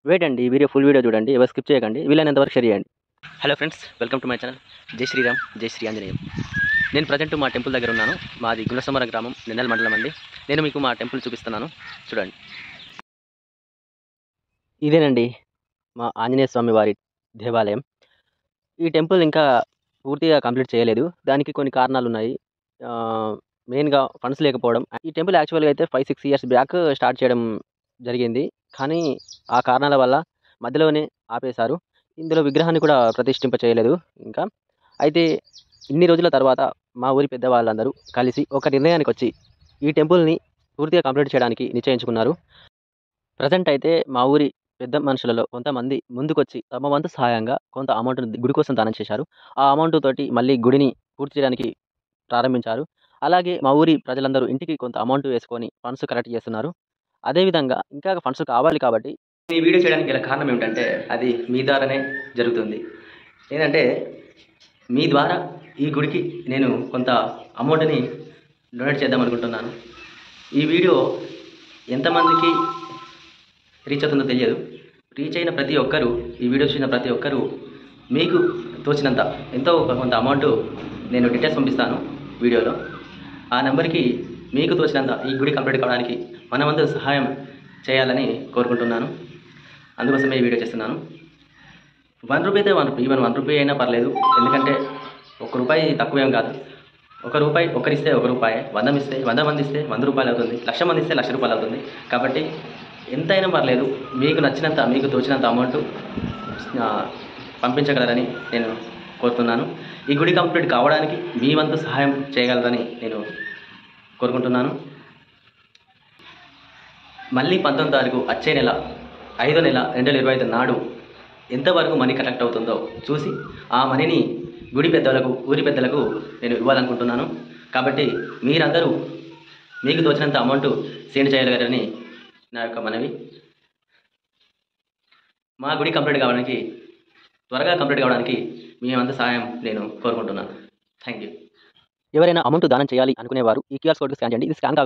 Wait అండి. ఈ video full video చూడండి. ఎవరు స్కిప్ చేయకండి. వీలైనంత వరకు షేర్ చేయండి. Hello friends, welcome to my channel. జై శ్రీరామ్, జై శ్రీ ఆంజనేయం. నేను ప్రజెంట్ మా టెంపుల్ దగ్గర ఉన్నాను. మాది గుణసమర గ్రామం, నిన్నెల మండలం అండి. నేను మీకు మా టెంపుల్ చూపిస్తున్నాను, చూడండి. ఇదేనండి మా ఆంజనేయ స్వామి వారి దేవాలయం. ఈ టెంపుల్ ఇంకా పూర్తిగా కంప్లీట్ చేయలేదు. దానికి కొన్ని కారణాలు ఉన్నాయి. మెయిన్గా ఫండ్స్ లేకపోవడం. ఈ టెంపుల్ యాక్చువల్గా అయితే 5-6 ఇయర్స్ బ్యాక్ స్టార్ట్ చేయడం జరిగింది. కానీ ఆ కారణాల వల్ల మధ్యలోనే ఆపేశారు. ఇందులో విగ్రహాన్ని కూడా ప్రతిష్ఠింప చేయలేదు ఇంకా. అయితే ఇన్ని రోజుల తర్వాత మా ఊరి పెద్దవాళ్ళందరూ కలిసి ఒక నిర్ణయానికి వచ్చి ఈ టెంపుల్ని పూర్తిగా కంప్లీట్ చేయడానికి నిశ్చయించుకున్నారు. ప్రజెంట్ అయితే మా ఊరి పెద్ద మనుషులలో కొంతమంది ముందుకొచ్చి తమ వంతు సహాయంగా కొంత అమౌంట్‌ని గుడి కోసం దానం చేశారు. ఆ అమౌంట్ తోటి మళ్ళీ గుడిని పూర్తి చేయడానికి ప్రారంభించారు. అలాగే మా ఊరి ప్రజలందరూ ఇంటికి కొంత అమౌంట్ వేసుకొని ఫండ్స్ కలెక్ట్ చేస్తున్నారు. అదేవిధంగా ఇంకా ఫండ్స్ కావాలి కాబట్టి ఈ వీడియో చేయడానికి గల కారణం ఏమిటంటే అది మీ ద్వారానే జరుగుతుంది. ఏంటంటే మీ ద్వారా ఈ గుడికి నేను కొంత అమౌంట్‌ని డొనేట్ చేద్దాం అనుకుంటున్నాను. ఈ వీడియో ఎంతమందికి రీచ్ అవుతుందో తెలియదు. రీచ్ అయిన ప్రతి ఒక్కరూ, ఈ వీడియో చూసిన ప్రతి ఒక్కరూ మీకు తోచినంత ఎంతో కొంత అమౌంట్ నేను డీటెయిల్స్ పంపిస్తాను వీడియోలో. ఆ నెంబర్కి మీకు తోచినంత ఈ గుడి కంప్లీట్ కావడానికి మన వంతు సహాయం చేయాలని కోరుకుంటున్నాను. అందుకోసమే ఈ వీడియో చేస్తున్నాను. ₹1 అయితే ఈవెన్ ₹1 అయినా పర్లేదు. ఎందుకంటే ₹1 తక్కువేం కాదు. ₹1 ఒకరిస్తే ₹1, 100 మంది ఇస్తే ₹100 అవుతుంది, 1,00,000 మంది ఇస్తే ₹1,00,000 అవుతుంది. కాబట్టి ఎంతైనా పర్లేదు, మీకు నచ్చినంత, మీకు తోచినంత అమౌంట్ పంపించగలరని నేను కోరుతున్నాను. ఈ గుడి కంప్లీట్ కావడానికి మీ వంతు సహాయం చేయగలరని నేను కోరుకుంటున్నాను. మళ్ళీ 19వ తారీఖు వచ్చే నెల 5వ నెల 2025 నాడు ఎంతవరకు మనీ కలెక్ట్ అవుతుందో చూసి ఆ మనీని గుడి పెద్దలకు, ఊరి పెద్దలకు నేను ఇవ్వాలనుకుంటున్నాను. కాబట్టి మీరందరూ మీకు తోచినంత అమౌంట్ సెండ్ చేయగలరని నా యొక్క మనవి. మా గుడి త్వరగా కంప్లీట్ కావడానికి మీ వంతు సహాయం నేను కోరుకుంటున్నాను. Thank you. ఎవరైనా అమౌంట్ దానం చేయాలి అనుకునేవారు ఈ క్యూఆర్ కోడ్కి స్కాన్ చేయండి. ఇది స్కాన్